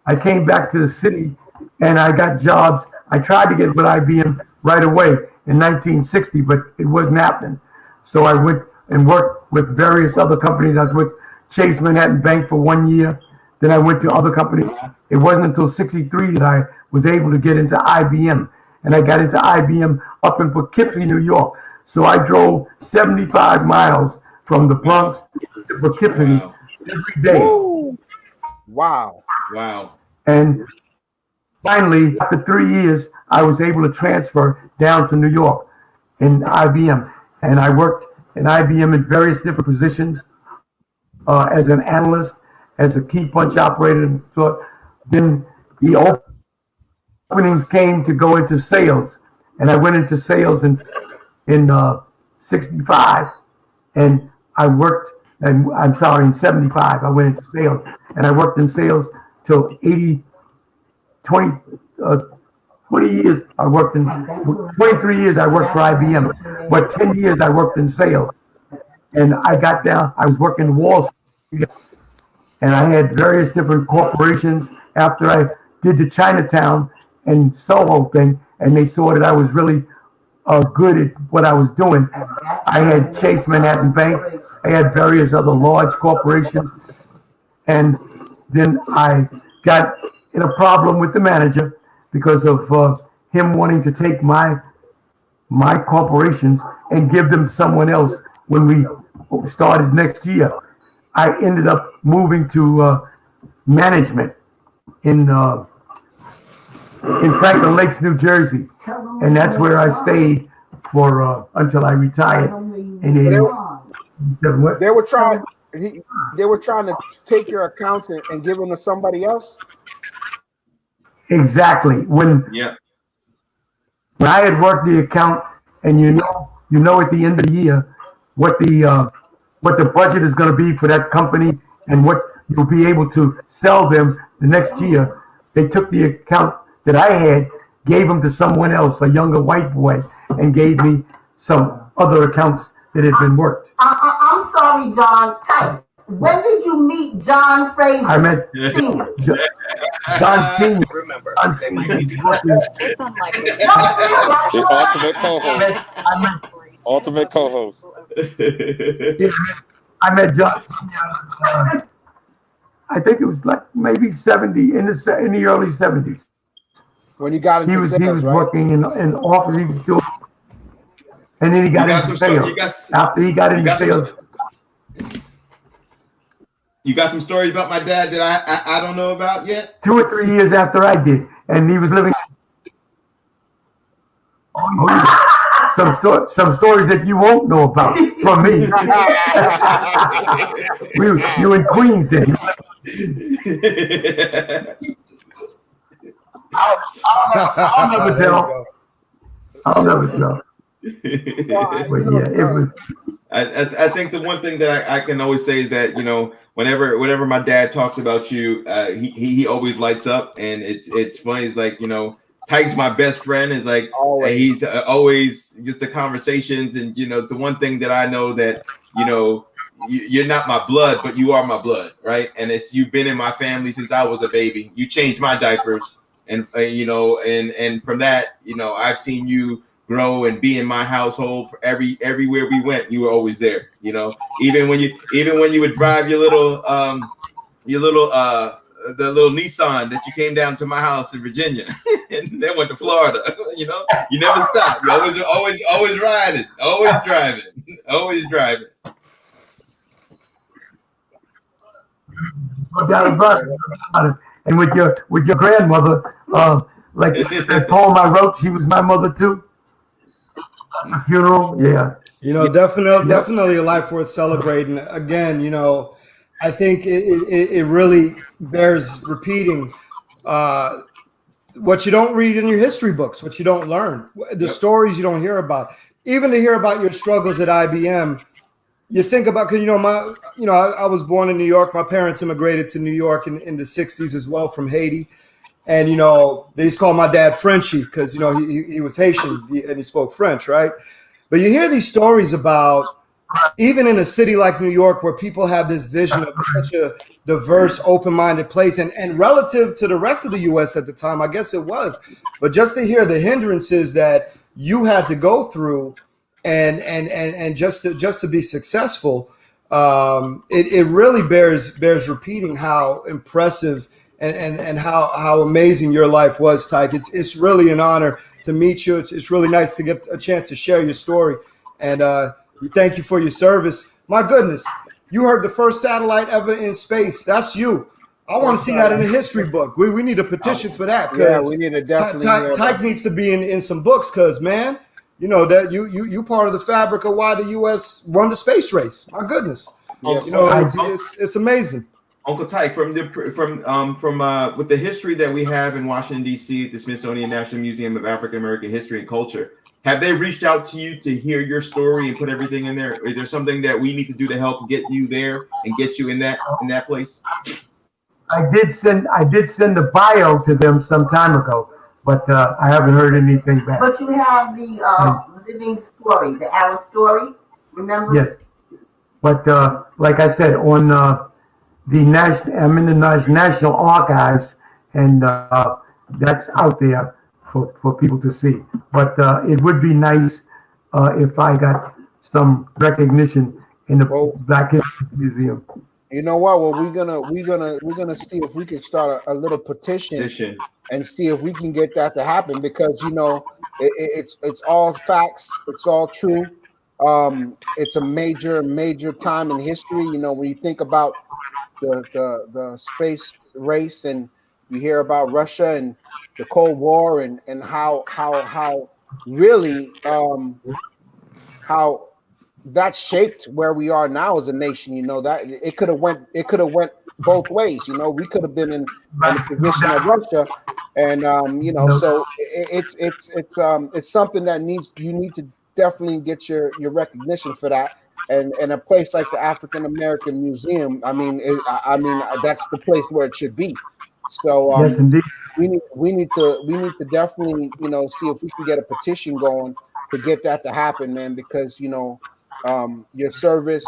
S7: I came back to the city and I got jobs. I tried to get with IBM right away in 1960, but it wasn't happening. So I went and worked with various other companies. I was with Chase Manhattan Bank for 1 year. Then I went to other companies. It wasn't until 63 that I was able to get into IBM. And I got into IBM up in Poughkeepsie, New York. So I drove 75 miles from the Bronx to Poughkeepsie every day.
S4: Wow.
S7: And finally, after 3 years, I was able to transfer down to New York in IBM. And I worked in IBM in various different positions as an analyst, as a key punch operator. Then the opening came to go into sales. And I went into sales in 65. And I worked, in 75, I went into sales. And I worked in sales till 20 years. I worked in 23 years. I worked for IBM, but 10 years I worked in sales. And I got down. I was working Wall Street, and I had various different corporations. After I did the Chinatown and Soho thing, and they saw that I was really good at what I was doing. I had Chase Manhattan Bank. I had various other large corporations, and then I got in a problem with the manager because of him wanting to take my corporations and give them to someone else when we started next year. I ended up moving to management in Franklin Lakes, New Jersey, and that's where I stayed for until I retired in 87.
S4: They were trying to take your accounts and give them to somebody else.
S7: Exactly. When I had worked the account, and you know at the end of the year what the budget is going to be for that company and what you'll be able to sell them the next year. They took the account that I had, gave them to someone else, a younger white boy, and gave me some other accounts that had been worked.
S6: I'm sorry, John. Tyke. When did you meet John Fraser?
S7: I met
S6: Senior.
S7: John Senior.
S8: Remember,
S7: John Senior.
S8: it's unlikely.
S5: The ultimate co-host. Ultimate co-host.
S7: I met John Senior. I think it was like maybe 70 in the early 70s.
S4: When you got into
S7: he was
S4: right?
S7: working in office. He was doing, and then he got into sales. After he got into sales.
S2: You got some stories about my dad that I don't know about yet?
S7: 2 or 3 years after I did, and he was living. Some stories that you won't know about from me. You in Queens then. I'll never tell. But yeah, it was.
S2: I think the one thing that I can always say is that, whenever my dad talks about you, he always lights up, and it's funny. It's like, Tyke's my best friend. It's like he's always just the conversations, and it's the one thing that I know that you're not my blood, but you are my blood, right? And you've been in my family since I was a baby. You changed my diapers, and and from that, I've seen you grow and be in my household for everywhere we went. You were always there. Even when you would drive your little the little Nissan that you came down to my house in Virginia and then went to Florida. You never stopped. You always riding, always driving.
S7: No doubt about it. And with your grandmother, like that poem I wrote, she was my mother too. The funeral, yeah.
S3: Definitely a life worth celebrating. Again, I think it really bears repeating what you don't read in your history books, what you don't learn, the stories you don't hear about. Even to hear about your struggles at IBM, you think about, because I was born in New York. My parents immigrated to New York in the 60s as well from Haiti. And, they used to call my dad Frenchie because, he was Haitian and he spoke French, right? But you hear these stories about, even in a city like New York, where people have this vision of such a diverse, open-minded place, and relative to the rest of the U.S. at the time, I guess it was. But just to hear the hindrances that you had to go through, and just to be successful, it really bears repeating how impressive and how amazing your life was, Tyke. It's really an honor to meet you. It's really nice to get a chance to share your story, and we thank you for your service. My goodness, you heard the first satellite ever in space. That's you. I want to see that in a history book. We need a petition for that.
S4: Yeah, we need to definitely.
S3: Tyke needs to be in some books because, man, that you part of the fabric of why the U.S. won the space race. My goodness, it's amazing.
S2: Uncle Tyke, from with the history that we have in Washington D.C. at the Smithsonian National Museum of African American History and Culture, have they reached out to you to hear your story and put everything in there? Is there something that we need to do to help get you there and get you in that place?
S7: I did send the bio to them some time ago, but I haven't heard anything back.
S6: But you have the living story, our story. Remember?
S7: Yes. But like I said, on I'm in the National Archives, and that's out there for people to see. But it would be nice if I got some recognition in the Black History Museum.
S4: You know what? Well, we're gonna see if we can start a little petition and see if we can get that to happen, because it's all facts, it's all true. It's a major time in history. When you think about the space race, and you hear about Russia and the Cold War, and how really how that shaped where we are now as a nation. That it could have went both ways. We could have been in the position of Russia, and so it's something that you need to definitely get your recognition for that. And a place like the African American Museum, I mean, that's the place where it should be. So
S7: yes, indeed.
S4: We need to definitely see if we can get a petition going to get that to happen, man. Because your service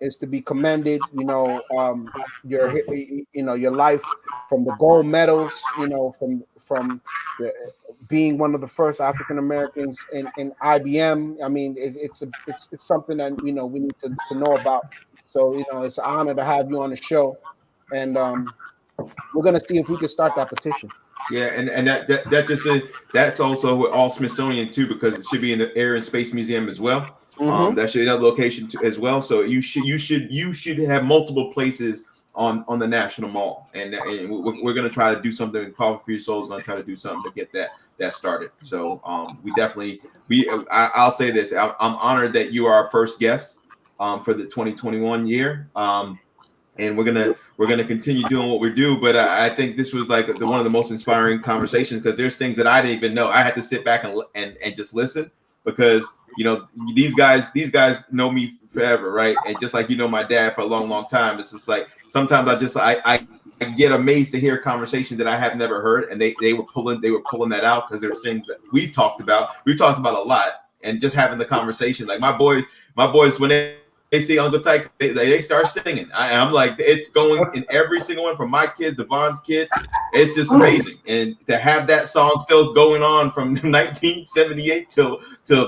S4: is to be commended. Your life, from the gold medals, from being one of the first African Americans in IBM. I mean, it's something that we need to know about. So it's an honor to have you on the show, and we're gonna see if we can start that petition.
S2: Yeah, and that's also with all Smithsonian too, because it should be in the Air and Space Museum as well.
S4: Mm-hmm.
S2: That should be another location as well. So you should have multiple places on the National Mall, and we're going to try to do something. Coffee for Your Soul is going to try to do something to get that started. So I'll say this: I'm honored that you are our first guest for the 2021 year, and we're gonna continue doing what we do. But I think this was like one of the most inspiring conversations, because there's things that I didn't even know. I had to sit back and just listen, because these guys know me forever, right? And just like my dad for a long time, it's just like sometimes I get amazed to hear conversations that I have never heard, and they were pulling that out, because there's things that we've talked about a lot, and just having the conversation. Like my boys when they see Uncle Tyke, they start singing. I'm like, it's going in every single one, from my kids, Devon's kids. It's just amazing. And to have that song still going on from 1978 till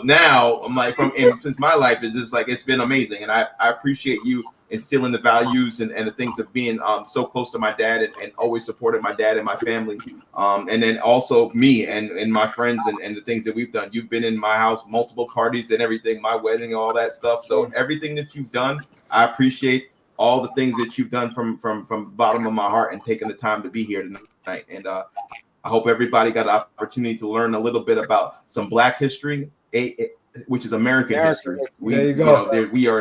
S2: now, I'm like, since my life is just like, it's been amazing. And I appreciate you instilling the values and the things of being so close to my dad, and always supporting my dad and my family. And then also me and my friends and the things that we've done. You've been in my house, multiple parties and everything, my wedding, all that stuff. So everything that you've done, I appreciate all the things that you've done from the bottom of my heart, and taking the time to be here tonight. And I hope everybody got an opportunity to learn a little bit about some Black history, which is American history.
S3: There you go.
S2: We are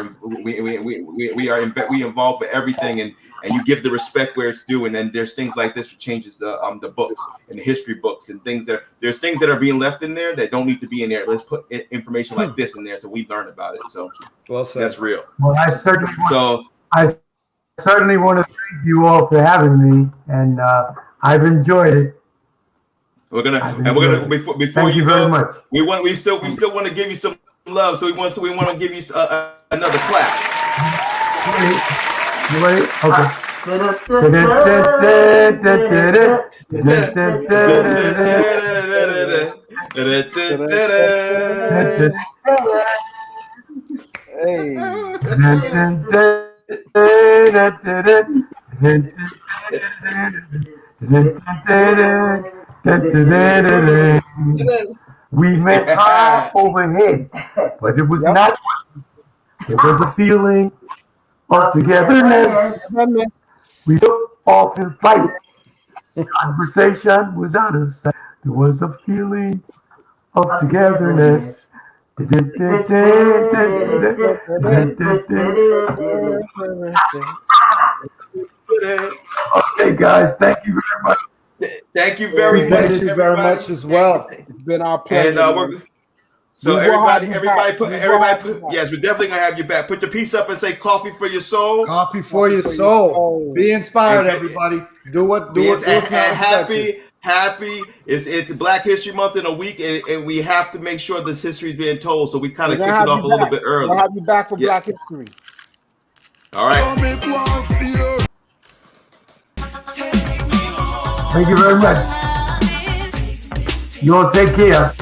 S2: involved with everything, and you give the respect where it's due. And then there's things like this which changes the books and the history books and there's things that are being left in there that don't need to be in there. Let's put information like this in there so we learn about it. So
S3: well said.
S2: That's real.
S7: Well, I certainly want to thank you all for having me, and I've enjoyed it.
S2: We're gonna before
S7: Thank you very much.
S2: We still want to give you some love, so we want to give you another clap.
S7: You ready? Okay. We met high overhead, but it was not. It was a feeling of togetherness. We took off in flight. Conversation was out of sight. There was a feeling of togetherness. Okay, guys, thank you very much.
S2: Thank you very much.
S3: Thank you very much as well.
S4: It's been our pleasure.
S2: And everybody put. Yes, we're definitely gonna have you back. Put your piece up and say "Coffee for your soul."
S3: Coffee for your soul. Be inspired, everybody. Do what.
S2: Happy. It's Black History Month in a week, and we have to make sure this history is being told. So we kind of kicked it off a little bit early.
S4: We'll have you back for Black History.
S2: All right.
S7: Thank you very much. You all take care.